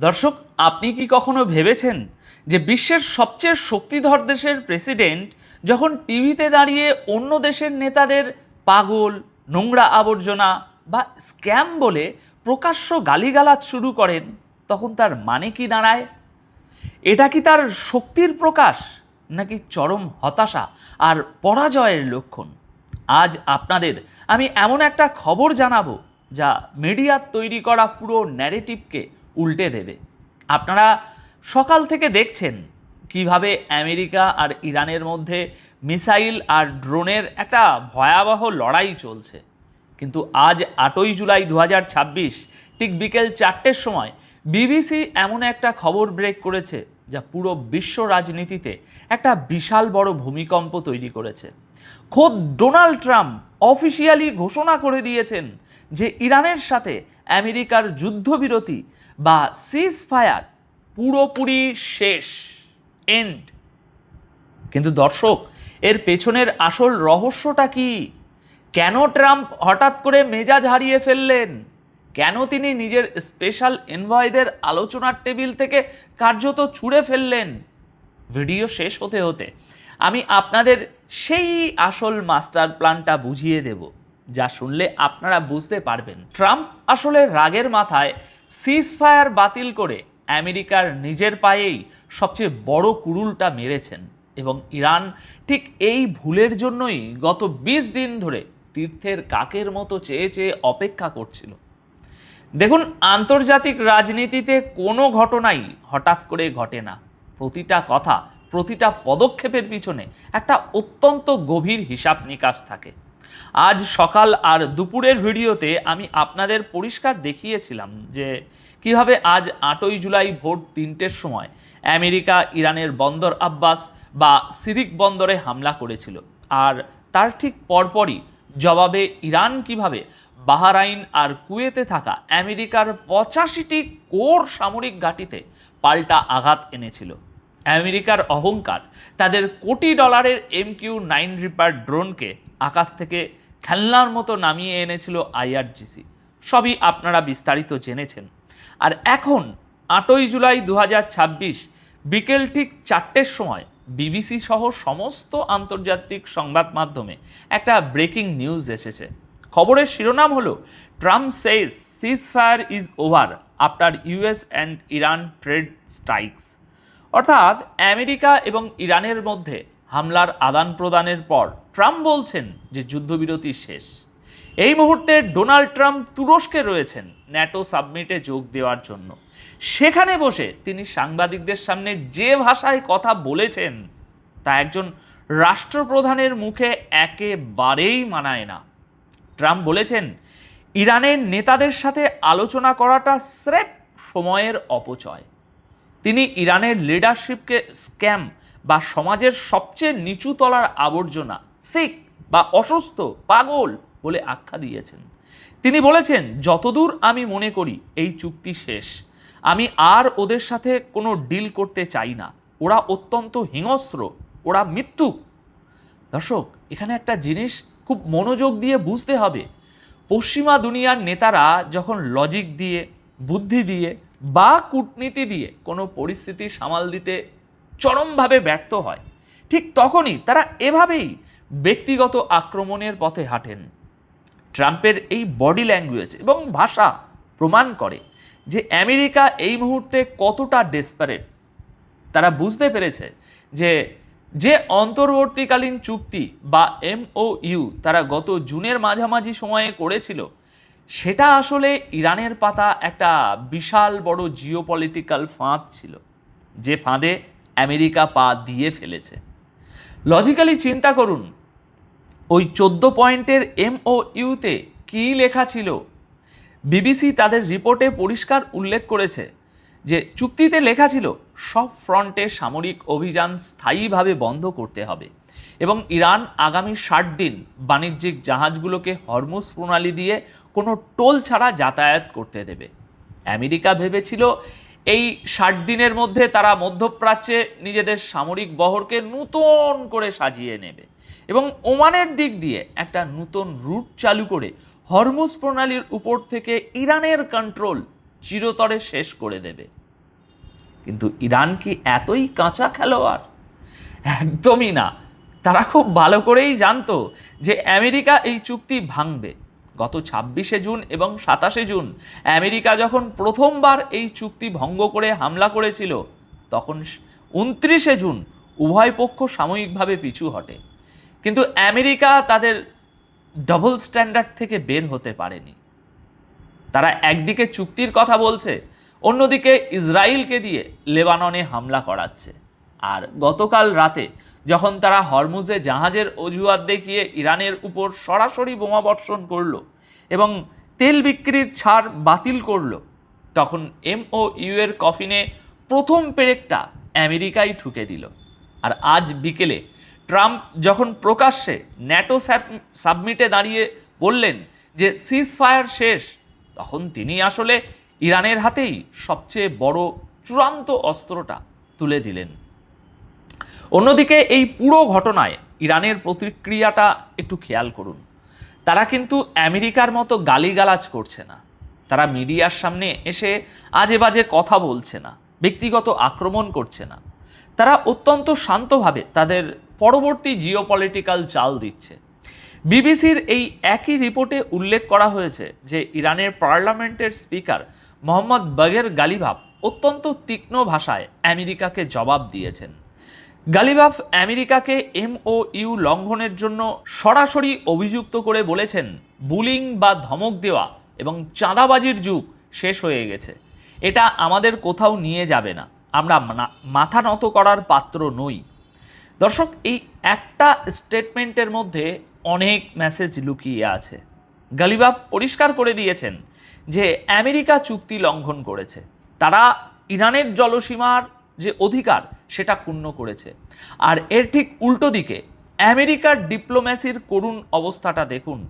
দর্শক, আপনি কি কখনো ভেবেছেন যে বিশ্বের সবচেয়ে শক্তিধর দেশের প্রেসিডেন্ট যখন টিভিতে দাঁড়িয়ে অন্য দেশের নেতাদের পাগল, নোংরা আবর্জনা বা স্ক্যাম বলে প্রকাশ্য গালিগালাজ শুরু করেন, তখন তার মানে কি দাঁড়ায়? এটা কি তার শক্তির প্রকাশ, নাকি চরম হতাশা আর পরাজয়ের লক্ষণ? আজ আপনাদের আমি এমন একটা খবর জানাবো যা মিডিয়ার তৈরি করা পুরো ন্যারেটিভকে উল্টে দেবে। আপনারা সকাল থেকে দেখছেন কিভাবে আমেরিকা আর ইরানের মধ্যে মিসাইল আর ড্রোনের একটা ভয়াবহ লড়াই চলছে, কিন্তু আজ 8ই জুলাই 2026 ঠিক বিকেল 4টের সময় বিবিসি এমন একটা খবর ব্রেক করেছে যা পুরো বিশ্ব রাজনীতিতে একটা বিশাল বড় ভূমিকম্প তৈরি করেছে। খোদ ডোনাল্ড ট্রাম্প অফিসিয়ালি ঘোষণা করে দিয়েছেন যে ইরানের সাথে আমেরিকার যুদ্ধবিরতি বা সিজ ফায়ার পুরোপুরি শেষ, এন্ড। কিন্তু দর্শক, এর পেছনের আসল রহস্যটা কি? কেন ট্রাম্প হঠাৎ করে মেজাজ হারিয়ে ফেললেন? কেন তিনি নিজের স্পেশাল এনভয়দের আলোচনার টেবিল থেকে কার্যত ছুঁড়ে ফেললেন? ভিডিও শেষ হতে হতে আমি আপনাদের সেই আসল মাস্টার প্ল্যানটা বুঝিয়ে দেব, যা শুনলে আপনারা বুঝতে পারবেন ট্রাম্প আসলে রাগের মাথায় সিজ ফায়ার বাতিল করে আমেরিকার নিজের পায়েই সবচেয়ে বড় কুড়ুলটা মেরেছেন, এবং ইরান ঠিক এই ভুলের জন্যই গত 20 দিন ধরে তীর্থের কাকের মতো চেয়ে চেয়ে অপেক্ষা করছিল। দেখুন, আন্তর্জাতিক রাজনীতিতে কোনো ঘটনাই হঠাৎ করে ঘটে না। প্রতিটা কথা, প্রতিটা পদক্ষেপের পিছনে একটা অত্যন্ত গভীর হিসাব নিকাশ থাকে। আজ সকাল আর দুপুরের ভিডিওতে আমি আপনাদের পরিষ্কার দেখিয়েছিলাম যে কিভাবে আজ 8ই জুলাই ভোর 3টের সময় আমেরিকা ইরানের বন্দর আব্বাস বা সিরিক বন্দরে হামলা করেছিল, আর তার ঠিক পরপরই জবাবে ইরান কিভাবে বাহরাইন আর কুয়েতে থাকা আমেরিকার 85টি কোর সামরিক ঘাঁটিতে পাল্টা আঘাত এনেছিল। আমেরিকার অহংকার তাদের কোটি ডলারের MQ-9 রিপার ড্রোনকে আকাশ থেকে খেলনার মতো নামিয়ে এনেছিল IRGC। সবই আপনারা বিস্তারিত জেনেছেন। আর এখন 8ই জুলাই 2026 বিকেল ঠিক 4টের সময় বিবিসি সহ সমস্ত আন্তর্জাতিক সংবাদ মাধ্যমে একটা ব্রেকিং নিউজ এসেছে। খবরের শিরোনাম হলো, Trump Sage seize fire is over after US and Iran trade strikes. অর্থাৎ আমেরিকা এবং ইরানের মধ্যে হামলার আদান প্রদানের পর ট্রাম্প বলছেন যে যুদ্ধবিরতি শেষ। এই মুহূর্তে ডোনাল্ড ট্রাম্প তুরস্কে রয়েছেন ন্যাটো সাবমিটে যোগ দেওয়ার জন্য। সেখানে বসে তিনি সাংবাদিকদের সামনে যে ভাষায় কথা বলেছেন তা একজন রাষ্ট্রপ্রধানের মুখে একেবারেই মানায় না। ট্রাম্প বলেছেন ইরানের নেতাদের সাথে আলোচনা করাটা স্রেফ সময়ের অপচয়। তিনি ইরানের লিডারশিপকে স্ক্যাম বা সমাজের সবচেয়ে নিচু তলার আবর্জনা, সিক বা অসুস্থ, পাগল বলে আখ্যা দিয়েছেন। তিনি বলেছেন, যতদূর আমি মনে করি এই চুক্তি শেষ, আমি আর ওদের সাথে কোনো ডিল করতে চাই না। ওরা অত্যন্ত হিংস্র, ওরা মৃত্যু। দর্শক, এখানে একটা জিনিস খুব মনোযোগ দিয়ে বুঝতে হবে। পশ্চিমা দুনিয়ার নেতারা যখন লজিক দিয়ে, বুদ্ধি দিয়ে বা কূটনীতি দিয়ে কোনো পরিস্থিতি সামাল দিতে চরমভাবে ব্যর্থ হয়, ঠিক তখনই তারা এভাবেই ব্যক্তিগত আক্রমণের পথে হাঁটেন। ট্রাম্পের এই বডি ল্যাঙ্গুয়েজ এবং ভাষা প্রমাণ করে যে আমেরিকা এই মুহূর্তে কতটা ডেসপারেট। তারা বুঝতে পেরেছে যে অন্তর্বর্তীকালীন চুক্তি বা MOU তারা গত জুনের মাঝামাঝি সময়ে করেছিল, সেটা আসলে ইরানের পাতা একটা বিশাল বড় জিওপলিটিক্যাল ফাঁদ ছিল, যে ফাঁদে আমেরিকা পা দিয়ে ফেলেছে। লজিক্যালি চিন্তা করুন, ওই 14 পয়েন্টের MOU-তে কী লেখা ছিল? বিবিসি তাদের রিপোর্টে পরিষ্কার উল্লেখ করেছে যে চুক্তিতে লেখা ছিল সব ফ্রন্টে সামরিক অভিযান স্থায়ীভাবে বন্ধ করতে হবে এবং ইরান আগামী 60 দিন বাণিজ্যিক জাহাজগুলোকে হরমুজ প্রণালী দিয়ে কোনো টোল ছাড়া যাতায়াত করতে দেবে। আমেরিকা ভেবেছিল এই 60 দিনের মধ্যে তারা মধ্যপ্রাচ্যে নিজেদের সামরিক বহরকে নতুন করে সাজিয়ে নেবে এবং ওমানের দিক দিয়ে একটা নতুন রুট চালু করে হরমুজ প্রণালীর উপর থেকে ইরানের কন্ট্রোল চিরতরে শেষ করে দেবে। কিন্তু ইরান কি এতই কাঁচা খেলোয়াড়? একদমই না। তারা খুব ভালো করেই জানতো যে আমেরিকা এই চুক্তি ভাঙবে। গত 26শে জুন এবং 27শে জুন আমেরিকা যখন প্রথমবার এই চুক্তি ভঙ্গ করে হামলা করেছিল, তখন 29শে জুন উভয় পক্ষ সাময়িকভাবে পিছু হটে। কিন্তু আমেরিকা তাদের ডবল স্ট্যান্ডার্ড থেকে বের হতে পারেনি। তারা একদিকে চুক্তির কথা বলছে, অন্যদিকে ইসরায়েলকে দিয়ে লেবাননে হামলা করাচ্ছে। আর গতকাল রাতে যখন তারা হরমুজে জাহাজের অজুহাত দেখিয়ে ইরানের উপর সরাসরি বোমাবর্ষণ করলো এবং তেল বিক্রির ছাড় বাতিল করলো, তখন MOU এর কফিনে প্রথম পেরেকটা আমেরিকাই ঠুকে দিল। আর আজ বিকেলে ট্রাম্প যখন প্রকাশ্যে ন্যাটো সাবমিটে দাঁড়িয়ে বললেন যে সিজ ফায়ার শেষ, তখন তিনি আসলে ইরানের হাতেই সবচেয়ে বড় চূড়ান্ত অস্ত্রটা তুলে দিলেন। অন্যদিকে এই পুরো ঘটনায় ইরানের প্রতিক্রিয়াটা একটু খেয়াল করুন। তারা কিন্তু আমেরিকার মতো গালিগালাজ করছে না, তারা মিডিয়ার সামনে এসে আজে বাজে কথা বলছে না, ব্যক্তিগত আক্রমণ করছে না। তারা অত্যন্ত শান্তভাবে তাদের পরবর্তী জিওপলিটিক্যাল চাল দিচ্ছে। বিবিসির এই একই রিপোর্টে উল্লেখ করা হয়েছে যে ইরানের পার্লামেন্টের স্পিকার মোহাম্মদ বাগের গালিভাফ অত্যন্ত তীক্ষ্ণ ভাষায় আমেরিকাকে জবাব দিয়েছেন। গালিভাফ আমেরিকাকে MOU লঙ্ঘনের জন্য সরাসরি অভিযুক্ত করে বলেছেন, বুলিং বা ধমক দেওয়া এবং চাঁদাবাজির যুগ শেষ হয়ে গেছে, এটা আমাদের কোথাও নিয়ে যাবে না, আমরা মাথা নত করার পাত্র নই। দর্শক, এই একটা স্টেটমেন্টের মধ্যে অনেক মেসেজ লুকিয়ে আছে। গালিভাফ পরিষ্কার করে দিয়েছেন যে আমেরিকা চুক্তি লঙ্ঘন করেছে, তারা ইরানের জলসীমার যে অধিকার সেটা ক্ষুণ্ণ করেছে। আর এর ঠিক উল্টো দিকে আমেরিকার ডিপ্লোম্যাসির করুণ অবস্থাটা দেখুন।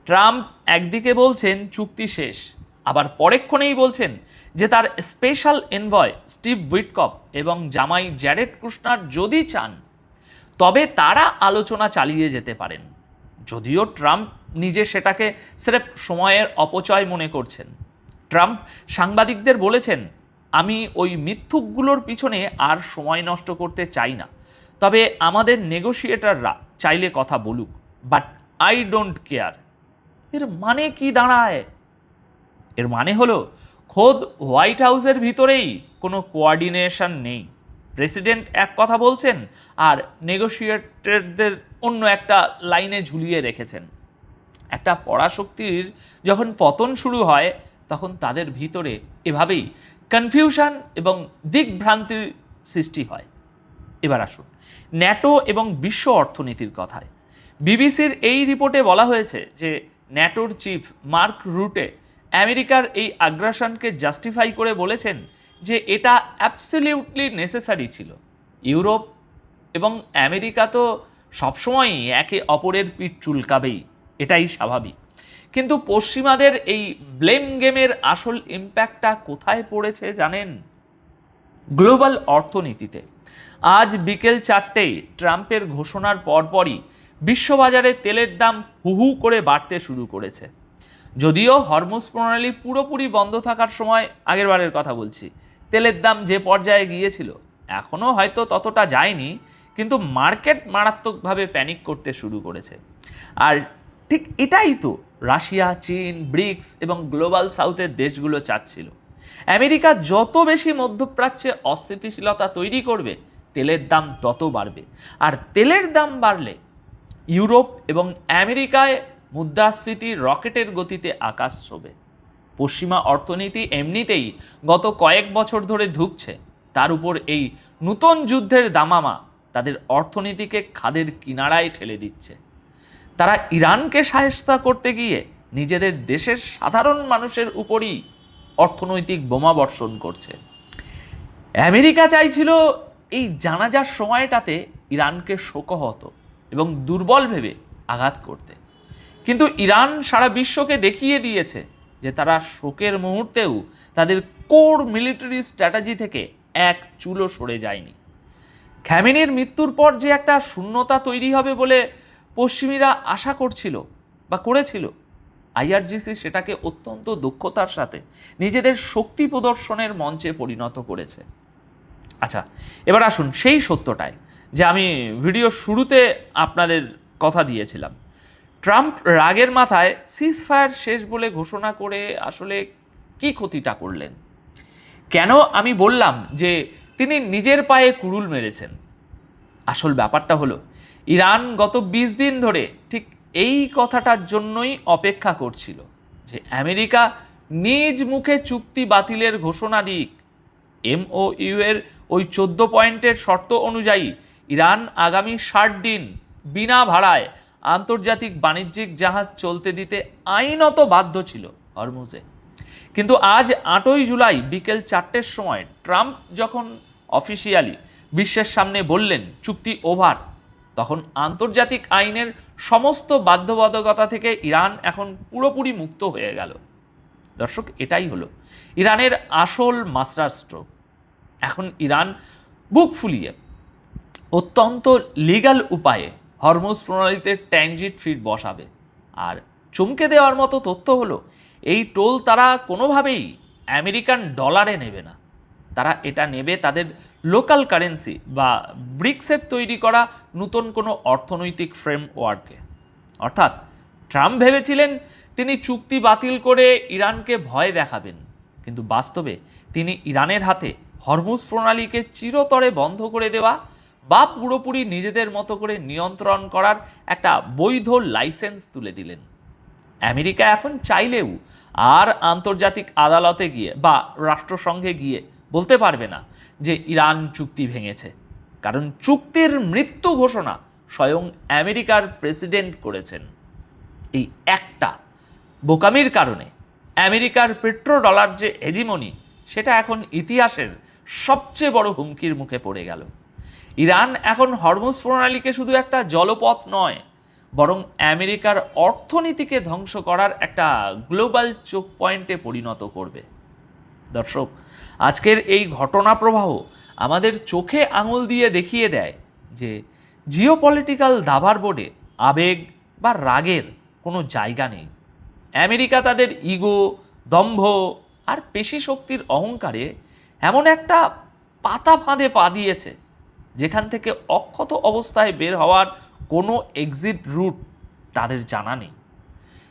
ট্রাম্প একদিকে বলছেন চুক্তি শেষ, আবার পরেক্ষণেই বলছেন যে তার স্পেশাল এনভয় স্টিভ উইটকফ এবং জামাই জ্যারেড কুশনার যদি চান তবে তারা আলোচনা চালিয়ে যেতে পারেন, যদিও ট্রাম্প নিজে সেটাকে স্রেফ সময়ের অপচয় মনে করছেন। ট্রাম্প সাংবাদিকদের বলেছেন, আমি ওই মিথ্যুকগুলোর পিছনে আর সময় নষ্ট করতে চাই না, তবে আমাদের নেগোশিয়েটাররা চাইলে কথা বলুক, বাট আই ডোন্ট কেয়ার। এর মানে কি দাঁড়ায়? এর মানে হলো খোদ হোয়াইট হাউসের ভিতরেই কোনো কোঅর্ডিনেশন নেই। প্রেসিডেন্ট এক কথা বলছেন আর নেগোশিয়েটরদের অন্য একটা লাইনে ঝুলিয়ে রেখেছেন। একটা পরাশক্তির যখন পতন শুরু হয়, তখন তাদের ভিতরে এভাবেই কনফিউশন এবং দিকভ্রান্তির সৃষ্টি হয়। এবার আসুন ন্যাটো এবং বিশ্ব অর্থনীতির কথায়। বিবিসির এই রিপোর্টে বলা হয়েছে যে ন্যাটোর চিফ মার্ক রুটে আমেরিকার এই আগ্রাসনকে জাস্টিফাই করে বলেছেন যে এটা অ্যাবসলিউটলি নেসেসারি ছিল। ইউরোপ এবং আমেরিকা তো সবসময়ই একে অপরের পিঠ চুলকাবেই, এটাই স্বাভাবিক। কিন্তু পশ্চিমাদের এই ব্লেম গেমের আসল ইম্প্যাক্টটা কোথায় পড়েছে জানেন? গ্লোবাল অর্থনীতিতে। আজ বিকেল 4টেই ট্রাম্পের ঘোষণার পরপরই বিশ্ববাজারে তেলের দাম হু হু করে বাড়তে শুরু করেছে। যদিও হরমুজ প্রণালী পুরোপুরি বন্ধ থাকার সময়, আগের বারের কথা বলছি, তেলের দাম যে পর্যায়ে গিয়েছিল এখনও হয়তো ততটা যায়নি, কিন্তু মার্কেট মারাত্মকভাবে প্যানিক করতে শুরু করেছে। আর ঠিক এটাই তো রাশিয়া, চীন, ব্রিক্স এবং গ্লোবাল সাউথের দেশগুলো চাচ্ছিল। আমেরিকা যত বেশি মধ্যপ্রাচ্যে অস্থিতিশীলতা তৈরি করবে, তেলের দাম তত বাড়বে। আর তেলের দাম বাড়লে ইউরোপ এবং আমেরিকায় মুদ্রাস্ফীতি রকেটের গতিতে আকাশ ছোঁবে। পশ্চিমা অর্থনীতি এমনিতেই গত কয়েক বছর ধরে ধুঁকছে, তার উপর এই নূতন যুদ্ধের দামামা তাদের অর্থনীতিকে খাদের কিনারায় ঠেলে দিচ্ছে। তারা ইরানকে সাহায্য করতে গিয়ে নিজেদের দেশের সাধারণ মানুষের উপরই অর্থনৈতিক বোমাবর্ষণ করছে। আমেরিকা চাইছিল এই জানাজার সময়টাতে ইরানকে শোকহত এবং দুর্বল ভেবে আঘাত করতে, কিন্তু ইরান সারা বিশ্বকে দেখিয়ে দিয়েছে যে তারা শোকের মুহূর্তেও তাদের কোর মিলিটারি স্ট্র্যাটেজি থেকে এক চুলও সরে যায়নি। খ্যামেনির মৃত্যুর পর যে একটা শূন্যতা তৈরি হবে বলে পশ্চিমীরা আশা করছিল বা করেছিল, আইআরজিসি সেটাকে অত্যন্ত দক্ষতার সাথে নিজেদের শক্তি প্রদর্শনের মঞ্চে পরিণত করেছে। আচ্ছা, এবার আসুন সেই সত্যটায়, যে আমি ভিডিও শুরুতে আপনাদের কথা দিয়েছিলাম। ট্রাম্প রাগের মাথায় সিজফায়ার শেষ বলে ঘোষণা করে আসলে কি ক্ষতিটা করলেন? কেন আমি বললাম যে তিনি নিজের পায়ে কুড়ুল মেরেছেন? আসল ব্যাপারটা হলো, ইরান গত 20 দিন ধরে ঠিক এই কথাটার জন্যই অপেক্ষা করছিল যে আমেরিকা নিজ মুখে চুক্তি বাতিলের ঘোষণা দিক। এমওইউ এর ওই 14 পয়েন্টের শর্ত অনুযায়ী ইরান আগামী 60 দিন বিনা ভাড়ায় আন্তর্জাতিক বাণিজ্যিক জাহাজ চলতে দিতে আইনত বাধ্য ছিল হরমুজে। কিন্তু আজ 8ই জুলাই বিকেল 4টের সময় ট্রাম্প যখন অফিসিয়ালি বিশ্বের সামনে বললেন চুক্তি ওভার, তখন আন্তর্জাতিক আইনের সমস্ত বাধ্যবাধকতা থেকে ইরান এখন পুরোপুরি মুক্ত হয়ে গেল। দর্শক, এটাই হলো ইরানের আসল মাস্টার স্ট্রোক। এখন ইরান বুক ফুলিয়ে অত্যন্ত লিগ্যাল উপায়ে হরমুজ প্রণালীতে ট্রানজিট ফিট বসাবে। আর চমকে দেওয়ার মতো তথ্য হলো, এই টোল তারা কোনোভাবেই আমেরিকান ডলারে নেবে না, তারা এটা নেবে তাদের লোকাল কারেন্সি বা ব্রিক্সের তৈরি করা নতুন কোনো অর্থনৈতিক ফ্রেমওয়ার্কে। অর্থাৎ ট্রাম্প ভেবেছিলেন তিনি চুক্তি বাতিল করে ইরানকে ভয় দেখাবেন, কিন্তু বাস্তবে তিনি ইরানের হাতে হরমুজ প্রণালীকে চিরতরে বন্ধ করে দেওয়া বা পুরোপুরি নিজেদের মতো করে নিয়ন্ত্রণ করার একটা বৈধ লাইসেন্স তুলে দিলেন। আমেরিকা এখন চাইলেও আর আন্তর্জাতিক আদালতে গিয়ে বা রাষ্ট্রসংঘে গিয়ে বলতে পারবে না যে ইরান চুক্তি ভেঙেছে, কারণ চুক্তির মৃত্যু ঘোষণা স্বয়ং আমেরিকার প্রেসিডেন্ট করেছেন। এই একটা বোকামির কারণে আমেরিকার পেট্রো ডলার যে হেজিমনি, সেটা এখন ইতিহাসের সবচেয়ে বড় হুমকির মুখে পড়ে গেল। ইরান এখন হরমুজ প্রণালীকে শুধু একটা জলপথ নয়, বরং আমেরিকার অর্থনীতিকে ধ্বংস করার একটা গ্লোবাল চোক পয়েন্টে পরিণত করবে। দর্শক, আজকের এই ঘটনা প্রবাহ আমাদের চোখে আঙুল দিয়ে দেখিয়ে দেয় যে জিওপলিটিক্যাল দাবার বোর্ডে আবেগ বা রাগের কোনো জায়গা নেই। আমেরিকা তাদের ইগো, দম্ভ আর পেশি শক্তির অহংকারে এমন একটা পাতা ফাঁদে পা দিয়েছে যেখান থেকে অক্ষত অবস্থায় বের হওয়ার কোনো এক্সিট রুট তাদের জানা নেই।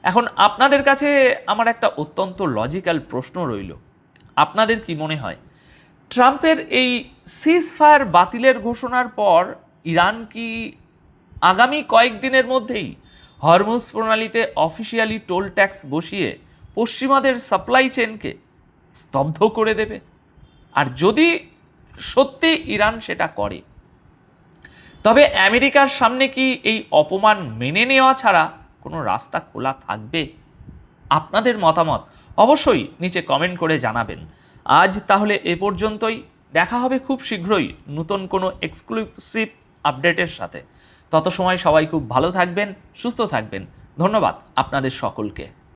এখন আপনাদের কাছে আমার একটা অত্যন্ত লজিক্যাল প্রশ্ন রইল, আপনাদের কি মনে হয় ট্রাম্পের এই সিজফায়ার বাতিলের ঘোষণার পর ইরান কি আগামী কয়েকদিনের মধ্যেই হরমুজ প্রণালীতে অফিসিয়ালি টোল ট্যাক্স বসিয়ে পশ্চিমাদের সাপ্লাই চেনকে স্তব্ধ করে দেবে? আর যদি সত্যি ইরান সেটা করে, তবে আমেরিকার সামনে কি এই অপমান মেনে নেওয়া ছাড়া কোনো রাস্তা খোলা থাকবে? আপনাদের মতামত অবশ্যই নিচে কমেন্ট করে জানাবেন। আজ তাহলে এ পর্যন্তই, দেখা হবে খুব শীঘ্রই নতুন কোনো এক্সক্লুসিভ আপডেটের সাথে। তত সময় সবাই খুব ভালো থাকবেন, সুস্থ থাকবেন। ধন্যবাদ আপনাদের সকলকে।